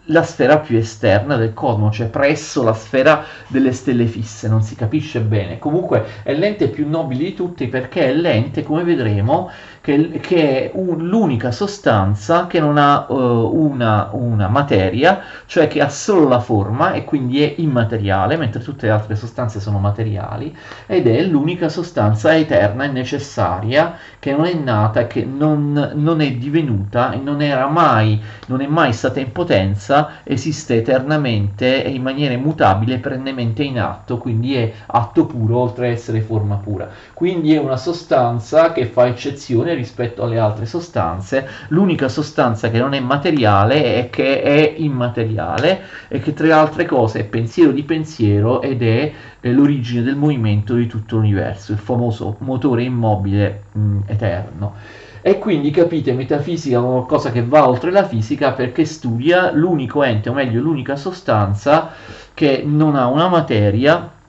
la sfera più esterna del cosmo, cioè presso la sfera delle stelle fisse, non si capisce bene. Comunque è l'ente più nobile di tutti perché è l'ente, come vedremo, che è l'unica sostanza che non ha una materia, cioè che ha solo la forma e quindi è immateriale, mentre tutte le altre sostanze sono materiali, ed è l'unica sostanza eterna e necessaria che non è nata, che non è divenuta e non è mai stata in potenza, esiste eternamente e in maniera immutabile, perennemente in atto, quindi è atto puro oltre a essere forma pura. Quindi è una sostanza che fa eccezione rispetto alle altre sostanze, l'unica sostanza che non è materiale è che è immateriale e che tra le altre cose è pensiero di pensiero ed è l'origine del movimento di tutto l'universo, il famoso motore immobile eterno. E quindi capite, metafisica è qualcosa che va oltre la fisica perché studia l'unico ente, o meglio l'unica sostanza che non ha una materia,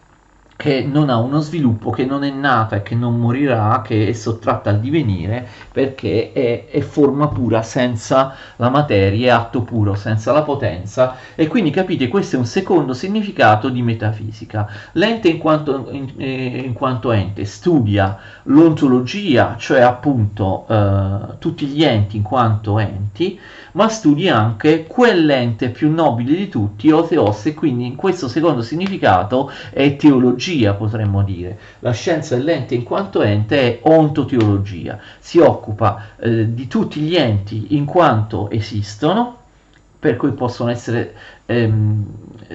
che non ha uno sviluppo, che non è nata e che non morirà, che è sottratta al divenire, perché è forma pura senza la materia, è atto puro senza la potenza. E quindi capite, questo è un secondo significato di metafisica. L'ente in quanto ente studia l'ontologia, cioè appunto tutti gli enti in quanto enti, ma studia anche quell'ente più nobile di tutti, o Theos, e quindi in questo secondo significato è teologia, potremmo dire. La scienza dell'ente in quanto ente è ontoteologia, si occupa di tutti gli enti in quanto esistono, per cui possono essere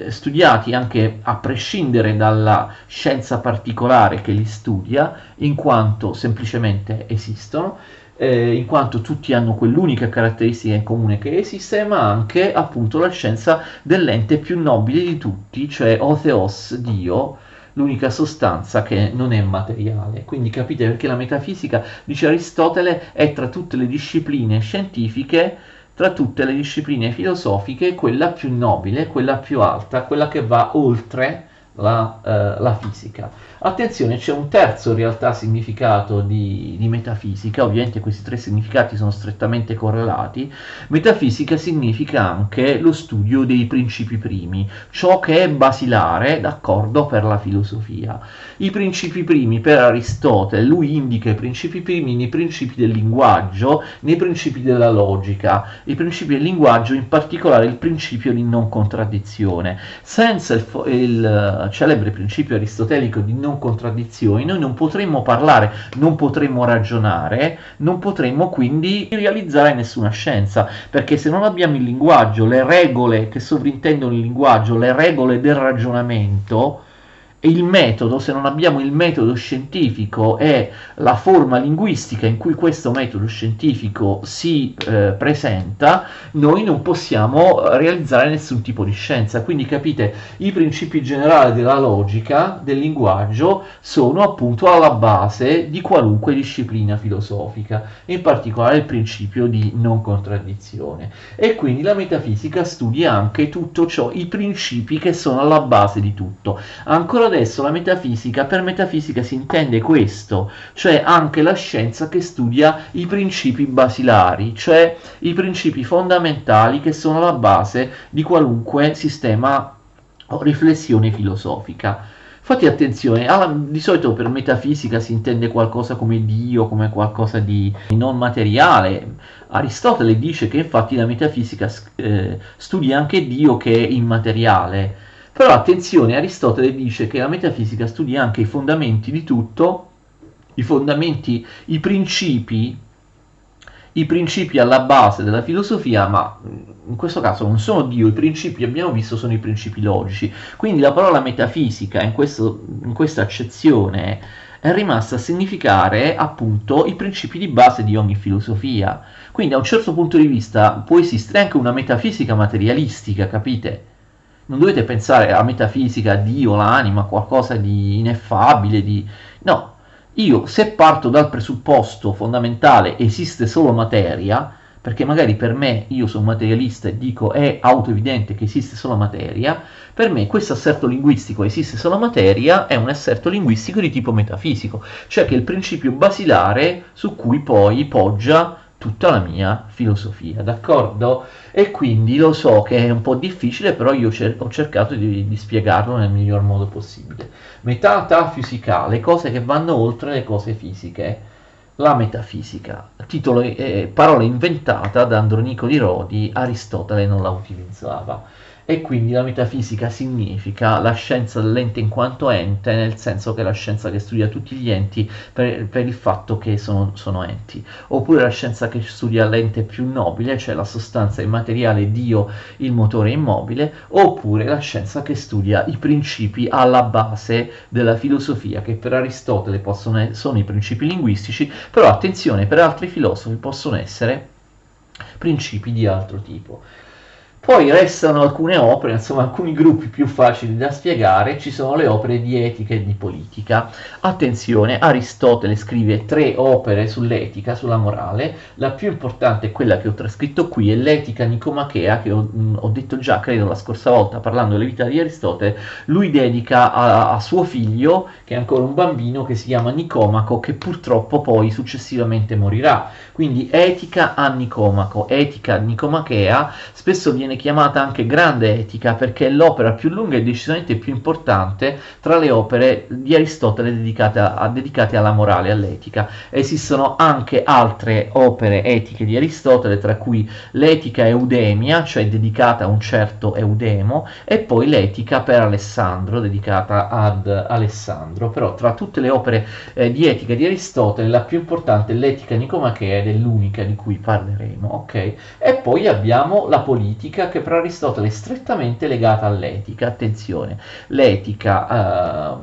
studiati anche a prescindere dalla scienza particolare che li studia, in quanto semplicemente esistono, in quanto tutti hanno quell'unica caratteristica in comune che esiste, ma anche appunto la scienza dell'ente più nobile di tutti, cioè o Theos, Dio, l'unica sostanza che non è materiale. Quindi capite perché la metafisica, dice Aristotele, è tra tutte le discipline scientifiche, tra tutte le discipline filosofiche, quella più nobile, quella più alta, quella che va oltre la fisica. Attenzione, c'è un terzo in realtà significato di metafisica, ovviamente questi tre significati sono strettamente correlati. Metafisica significa anche lo studio dei principi primi, ciò che è basilare, d'accordo, per la filosofia. I principi primi per Aristotele, lui indica i principi primi nei principi del linguaggio, nei principi della logica, i principi del linguaggio, in particolare il principio di non contraddizione. Senza il celebre principio aristotelico di non contraddizioni, noi non potremmo parlare, non potremmo ragionare, non potremmo quindi realizzare nessuna scienza, perché se non abbiamo il linguaggio, le regole che sovrintendono il linguaggio, le regole del ragionamento, e il metodo, se non abbiamo il metodo scientifico e la forma linguistica in cui questo metodo scientifico si presenta, noi non possiamo realizzare nessun tipo di scienza. Quindi capite, i principi generali della logica, del linguaggio, sono appunto alla base di qualunque disciplina filosofica, in particolare il principio di non contraddizione. E quindi la metafisica studia anche tutto ciò, i principi che sono alla base di tutto. Ancora adesso la metafisica, per metafisica si intende questo, cioè anche la scienza che studia i principi basilari, cioè i principi fondamentali che sono la base di qualunque sistema o riflessione filosofica. Fate attenzione, di solito per metafisica si intende qualcosa come Dio, come qualcosa di non materiale. Aristotele dice che infatti la metafisica studia anche Dio che è immateriale. Però attenzione, Aristotele dice che la metafisica studia anche i fondamenti di tutto, i fondamenti, i principi alla base della filosofia, ma in questo caso non sono Dio, i principi abbiamo visto sono i principi logici. Quindi la parola metafisica in questa accezione è rimasta a significare appunto i principi di base di ogni filosofia. Quindi da un certo punto di vista può esistere anche una metafisica materialistica, capite? Non dovete pensare alla metafisica, a Dio, l'anima, qualcosa di ineffabile, no. Io, se parto dal presupposto fondamentale esiste solo materia, perché magari per me, io sono materialista e dico è autoevidente che esiste solo materia, per me questo asserto linguistico esiste solo materia è un asserto linguistico di tipo metafisico, cioè che è il principio basilare su cui poi poggia tutta la mia filosofia, d'accordo? E quindi lo so che è un po' difficile, però io ho cercato di spiegarlo nel miglior modo possibile. Metafisica, le cose che vanno oltre le cose fisiche. La metafisica, titolo parola inventata da Andronico di Rodi, Aristotele non la utilizzava. E quindi la metafisica significa la scienza dell'ente in quanto ente, nel senso che è la scienza che studia tutti gli enti per il fatto che sono enti, oppure la scienza che studia l'ente più nobile, cioè la sostanza immateriale, Dio, il motore immobile, oppure la scienza che studia i principi alla base della filosofia, che per Aristotele sono i principi linguistici, però attenzione, per altri filosofi possono essere principi di altro tipo. Poi restano alcune opere, insomma alcuni gruppi più facili da spiegare, ci sono le opere di etica e di politica. Attenzione, Aristotele scrive 3 opere sull'etica, sulla morale, la più importante è quella che ho trascritto qui, è l'Etica Nicomachea, che ho detto già, credo, la scorsa volta, parlando delle vite di Aristotele, lui dedica a suo figlio, che è ancora un bambino, che si chiama Nicomaco, che purtroppo poi successivamente morirà. Quindi Etica a Nicomaco, Etica Nicomachea, spesso viene chiamata anche Grande Etica perché è l'opera più lunga e decisamente più importante tra le opere di Aristotele dedicate alla morale e all'etica. Esistono anche altre opere etiche di Aristotele, tra cui l'Etica Eudemia, cioè dedicata a un certo Eudemo, e poi l'Etica per Alessandro, dedicata ad Alessandro. Però tra tutte le opere di etica di Aristotele la più importante è l'Etica Nicomachea ed è l'unica di cui parleremo, ok? E poi abbiamo la politica, che per Aristotele è strettamente legata all'etica. Attenzione, l'etica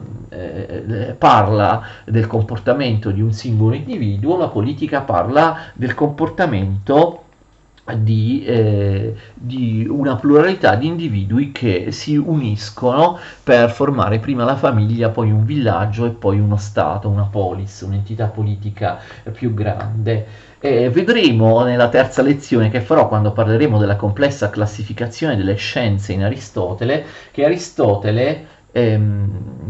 parla del comportamento di un singolo individuo, la politica parla del comportamento di una pluralità di individui che si uniscono per formare prima la famiglia, poi un villaggio e poi uno stato, una polis, un'entità politica più grande. Vedremo nella terza lezione che farò quando parleremo della complessa classificazione delle scienze in Aristotele, che Aristotele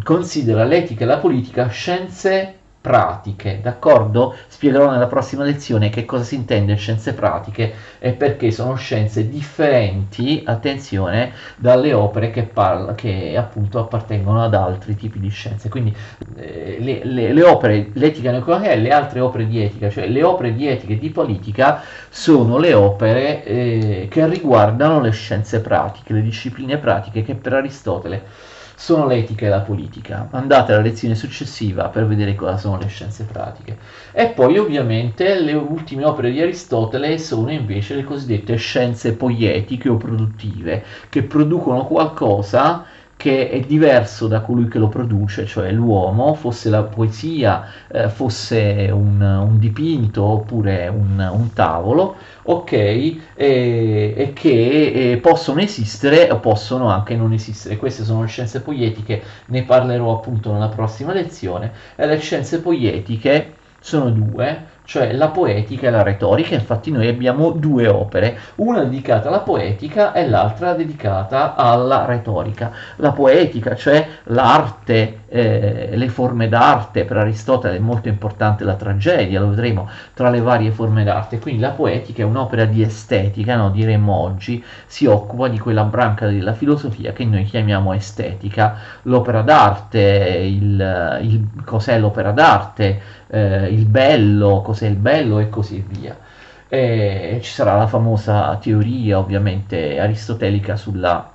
considera l'etica e la politica scienze pratiche, d'accordo? Spiegherò nella prossima lezione che cosa si intende scienze pratiche e perché sono scienze differenti, attenzione, dalle opere che appunto appartengono ad altri tipi di scienze. Quindi le opere, l'etica neoclassica e le altre opere di etica, cioè le opere di etica e di politica, sono le opere che riguardano le scienze pratiche, le discipline pratiche che per Aristotele sono l'etica e la politica. Andate alla lezione successiva per vedere cosa sono le scienze pratiche. E poi ovviamente le ultime opere di Aristotele sono invece le cosiddette scienze poietiche o produttive, che producono qualcosa che è diverso da colui che lo produce, cioè l'uomo, fosse la poesia, fosse un dipinto oppure un tavolo, ok, e che possono esistere o possono anche non esistere. Queste sono le scienze poietiche, ne parlerò appunto nella prossima lezione. E le scienze poietiche sono due, cioè la poetica e la retorica. Infatti noi abbiamo 2 opere, una dedicata alla poetica e l'altra dedicata alla retorica. La poetica, cioè l'arte, le forme d'arte. Per Aristotele è molto importante la tragedia, lo vedremo, tra le varie forme d'arte. Quindi la poetica è un'opera di estetica, no? Diremmo oggi, si occupa di quella branca della filosofia che noi chiamiamo estetica. L'opera d'arte, cos'è l'opera d'arte, il bello, cos'è il bello e così via. Ci sarà la famosa teoria ovviamente aristotelica sulla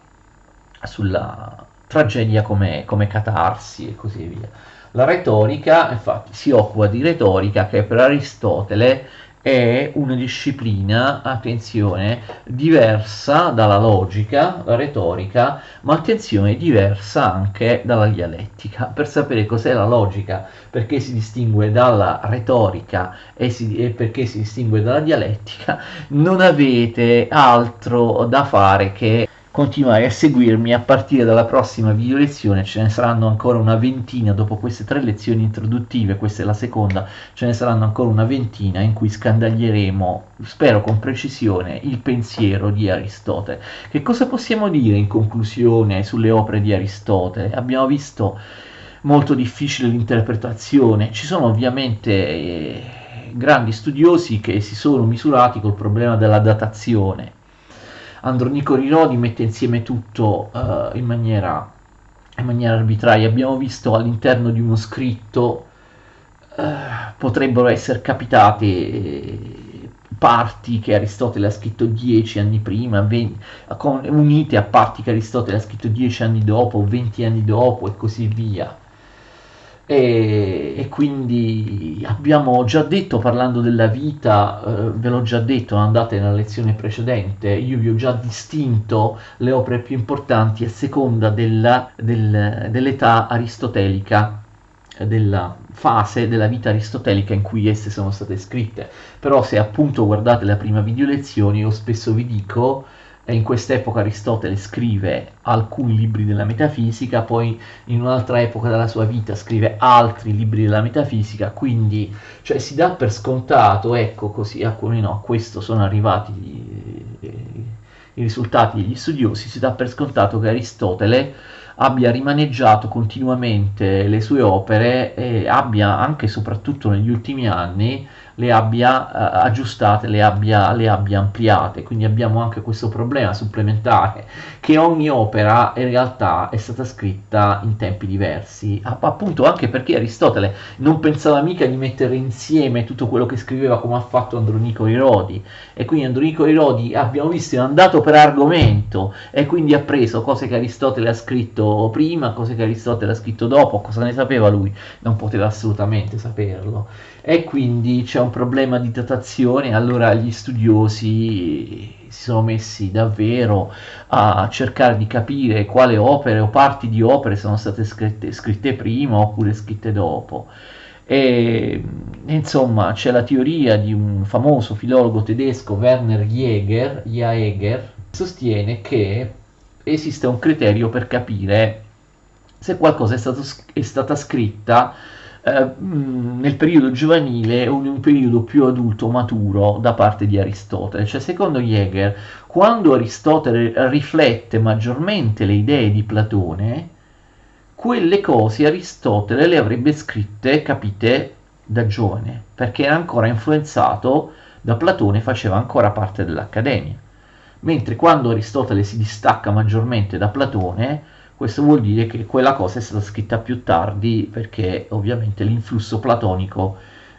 tragedia come catarsi e così via. La retorica, infatti, si occupa di retorica, che per Aristotele è una disciplina, attenzione, diversa dalla logica, la retorica, ma attenzione, diversa anche dalla dialettica. Per sapere cos'è la logica, perché si distingue dalla retorica e perché si distingue dalla dialettica, non avete altro da fare che continuare a seguirmi. A partire dalla prossima video lezione ce ne saranno ancora una ventina. Dopo queste 3 lezioni introduttive, questa è la seconda, ce ne saranno ancora una ventina in cui scandaglieremo, spero con precisione, il pensiero di Aristotele. Che cosa possiamo dire in conclusione sulle opere di Aristotele? Abbiamo visto molto difficile l'interpretazione, ci sono ovviamente grandi studiosi che si sono misurati col problema della datazione. Andronico di Rodi mette insieme tutto in maniera arbitraria. Abbiamo visto all'interno di uno scritto potrebbero essere capitate parti che Aristotele ha scritto 10 anni prima, unite a parti che Aristotele ha scritto 10 anni dopo, 20 anni dopo e così via. E quindi abbiamo già detto, parlando della vita, ve l'ho già detto, andate nella lezione precedente, io vi ho già distinto le opere più importanti a seconda dell'età aristotelica, della fase della vita aristotelica in cui esse sono state scritte. Però se appunto guardate la prima video lezione, io spesso vi dico, in quest'epoca Aristotele scrive alcuni libri della metafisica, poi in un'altra epoca della sua vita scrive altri libri della metafisica, quindi cioè, si dà per scontato, ecco così, a questo sono arrivati i risultati degli studiosi, si dà per scontato che Aristotele abbia rimaneggiato continuamente le sue opere e abbia, anche e soprattutto negli ultimi anni, le abbia aggiustate, le abbia ampliate. Quindi abbiamo anche questo problema supplementare, che ogni opera in realtà è stata scritta in tempi diversi, appunto anche perché Aristotele non pensava mica di mettere insieme tutto quello che scriveva come ha fatto Andronico Irodi, e quindi Andronico Irodi, abbiamo visto, è andato per argomento e quindi ha preso cose che Aristotele ha scritto prima, cose che Aristotele ha scritto dopo. Cosa ne sapeva lui? Non poteva assolutamente saperlo, e quindi c'è un problema di datazione. Allora gli studiosi si sono messi davvero a cercare di capire quale opere o parti di opere sono state scritte prima oppure scritte dopo. E insomma c'è la teoria di un famoso filologo tedesco, Werner Jaeger, sostiene che esiste un criterio per capire se qualcosa è stata scritta nel periodo giovanile o in un periodo più adulto, maturo, da parte di Aristotele. Cioè, secondo Jaeger, quando Aristotele riflette maggiormente le idee di Platone, quelle cose Aristotele le avrebbe scritte, capite, da giovane, perché era ancora influenzato da Platone, faceva ancora parte dell'Accademia. Mentre quando Aristotele si distacca maggiormente da Platone, questo vuol dire che quella cosa è stata scritta più tardi, perché ovviamente l'influsso platonico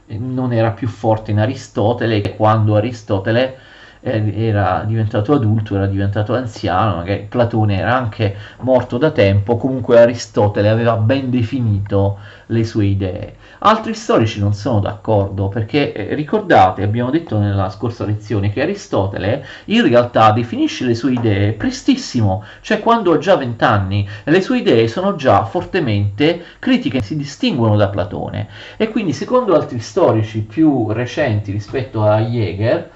non era più forte in Aristotele, e quando Aristotele era diventato adulto, era diventato anziano, magari Platone era anche morto da tempo, comunque Aristotele aveva ben definito le sue idee. Altri storici non sono d'accordo, perché ricordate, abbiamo detto nella scorsa lezione, che Aristotele in realtà definisce le sue idee prestissimo, cioè quando ha già 20 anni, e le sue idee sono già fortemente critiche, si distinguono da Platone. E quindi secondo altri storici più recenti rispetto a Jaeger,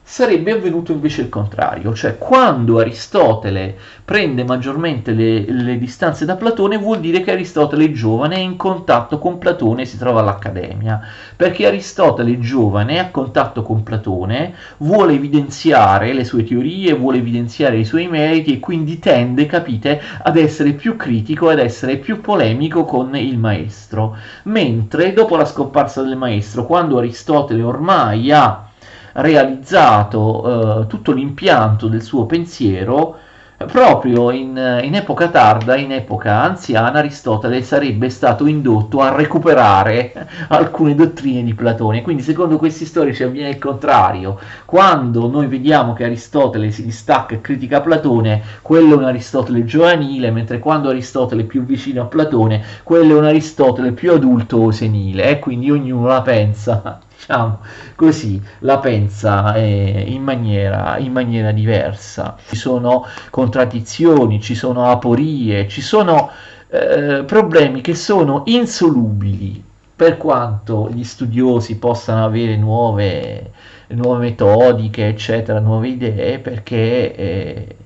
sarebbe avvenuto invece il contrario, cioè quando Aristotele prende maggiormente le distanze da Platone, vuol dire che Aristotele è giovane, è in contatto con Platone e si trova all'Accademia, perché Aristotele è giovane, è a contatto con Platone, vuole evidenziare le sue teorie, vuole evidenziare i suoi meriti, e quindi tende, capite, ad essere più critico, ad essere più polemico con il maestro. Mentre dopo la scomparsa del maestro, quando Aristotele ormai ha realizzato tutto l'impianto del suo pensiero, proprio in epoca tarda, in epoca anziana, Aristotele sarebbe stato indotto a recuperare alcune dottrine di Platone. Quindi secondo questi storici avviene il contrario: quando noi vediamo che Aristotele si distacca e critica Platone, quello è un Aristotele giovanile, mentre quando Aristotele è più vicino a Platone, quello è un Aristotele più adulto o senile, e quindi ognuno la pensa, diciamo così, la pensa in maniera diversa. Ci sono contraddizioni, ci sono aporie, ci sono problemi che sono insolubili, per quanto gli studiosi possano avere nuove metodiche, eccetera, nuove idee, perché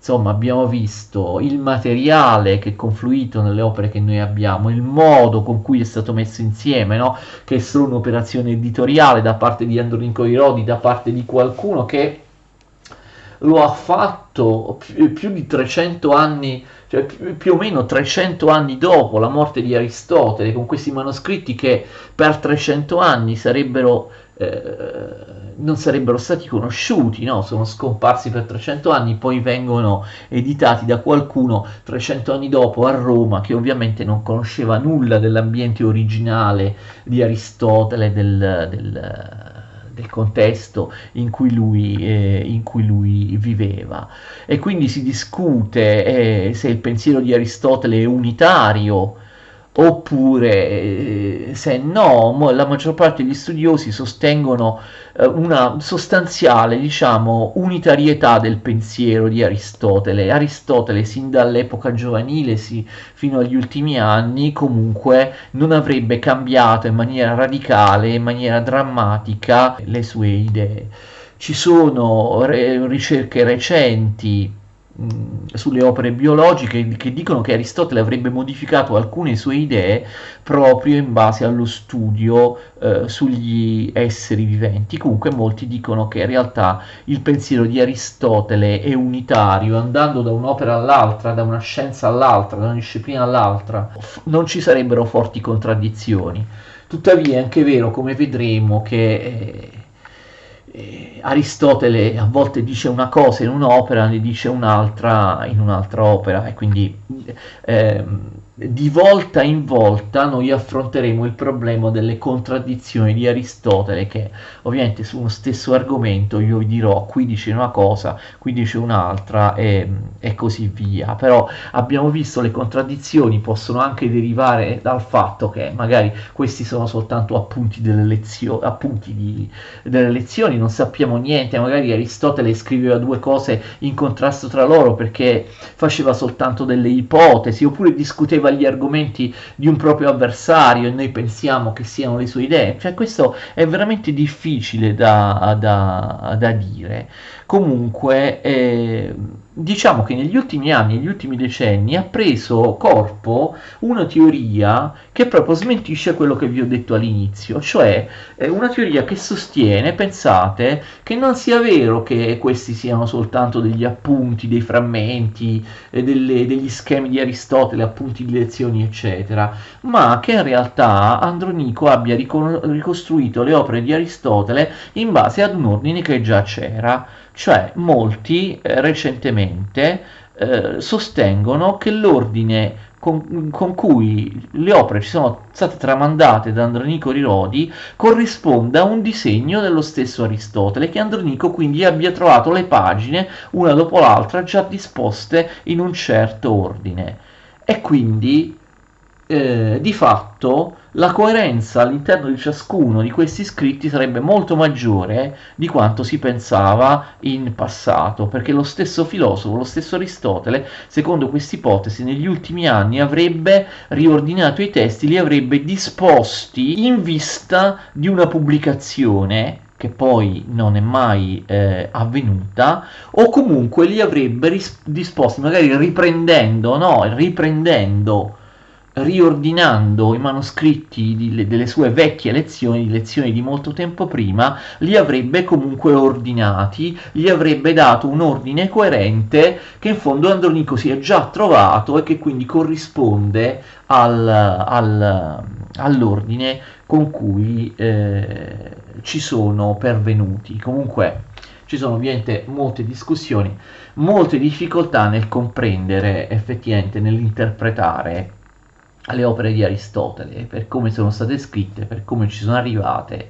insomma abbiamo visto il materiale che è confluito nelle opere che noi abbiamo, il modo con cui è stato messo insieme, no? Che è solo un'operazione editoriale da parte di Andronico Irodi, da parte di qualcuno che lo ha fatto più di 300 anni, cioè più o meno 300 anni dopo la morte di Aristotele, con questi manoscritti che per 300 anni sarebbero non sarebbero stati conosciuti, no? Sono scomparsi per 300 anni, poi vengono editati da qualcuno 300 anni dopo a Roma, che ovviamente non conosceva nulla dell'ambiente originale di Aristotele, del contesto in cui lui viveva. E quindi si discute se il pensiero di Aristotele è unitario oppure se no. La maggior parte degli studiosi sostengono una sostanziale, diciamo, unitarietà del pensiero di Aristotele. Aristotele, sin dall'epoca giovanile fino agli ultimi anni, comunque non avrebbe cambiato in maniera radicale, in maniera drammatica le sue idee. Ci sono ricerche recenti sulle opere biologiche che dicono che Aristotele avrebbe modificato alcune sue idee proprio in base allo studio sugli esseri viventi. Comunque molti dicono che in realtà il pensiero di Aristotele è unitario, andando da un'opera all'altra, da una scienza all'altra, da una disciplina all'altra, non ci sarebbero forti contraddizioni. Tuttavia è anche vero, come vedremo, che Aristotele a volte dice una cosa in un'opera, ne dice un'altra in un'altra opera, e quindi di volta in volta noi affronteremo il problema delle contraddizioni di Aristotele, che ovviamente su uno stesso argomento io vi dirò qui dice una cosa, qui dice un'altra e così via. Però abbiamo visto le contraddizioni possono anche derivare dal fatto che magari questi sono soltanto appunti delle lezioni, non sappiamo niente, magari Aristotele scriveva due cose in contrasto tra loro perché faceva soltanto delle ipotesi, oppure discuteva gli argomenti di un proprio avversario e noi pensiamo che siano le sue idee. Cioè questo è veramente difficile da dire. Comunque diciamo che negli ultimi anni, negli ultimi decenni ha preso corpo una teoria che proprio smentisce quello che vi ho detto all'inizio, cioè una teoria che sostiene, pensate, che non sia vero che questi siano soltanto degli appunti, dei frammenti, degli schemi di Aristotele, appunti di lezioni, eccetera, ma che in realtà Andronico abbia ricostruito le opere di Aristotele in base ad un ordine che già c'era. Cioè molti recentemente sostengono che l'ordine con cui le opere ci sono state tramandate da Andronico Rirodi corrisponda a un disegno dello stesso Aristotele, che Andronico quindi abbia trovato le pagine una dopo l'altra già disposte in un certo ordine, e quindi di fatto la coerenza all'interno di ciascuno di questi scritti sarebbe molto maggiore di quanto si pensava in passato, perché lo stesso filosofo, lo stesso Aristotele, secondo questa ipotesi, negli ultimi anni avrebbe riordinato i testi, li avrebbe disposti in vista di una pubblicazione che poi non è mai avvenuta, o comunque li avrebbe disposti magari riordinando i manoscritti delle sue vecchie lezioni di molto tempo prima, li avrebbe comunque ordinati, gli avrebbe dato un ordine coerente che in fondo Andronico si è già trovato e che quindi corrisponde all'ordine con cui ci sono pervenuti. Comunque ci sono ovviamente molte discussioni, molte difficoltà nel comprendere effettivamente, nell'interpretare le opere di Aristotele, per come sono state scritte, per come ci sono arrivate,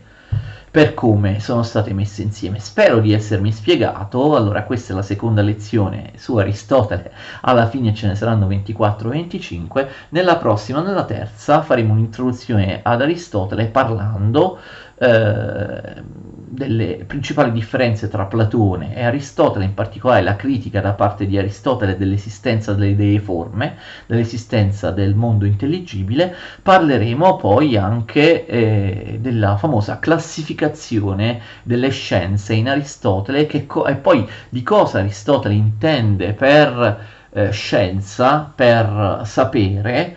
per come sono state messe insieme. Spero di essermi spiegato. Allora, questa è la seconda lezione su Aristotele, alla fine ce ne saranno 24-25, nella prossima, nella terza, faremo un'introduzione ad Aristotele parlando delle principali differenze tra Platone e Aristotele, in particolare la critica da parte di Aristotele dell'esistenza delle idee forme, dell'esistenza del mondo intelligibile. Parleremo poi anche della famosa classificazione delle scienze in Aristotele, e poi di cosa Aristotele intende per scienza, per sapere,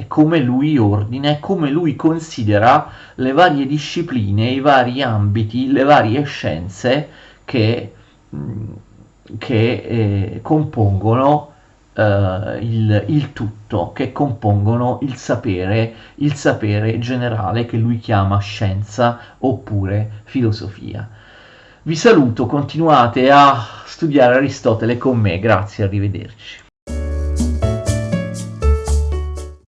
come lui ordina e come lui considera le varie discipline, i vari ambiti, le varie scienze che compongono il tutto, che compongono il sapere generale che lui chiama scienza oppure filosofia. Vi saluto, continuate a studiare Aristotele con me, grazie, arrivederci.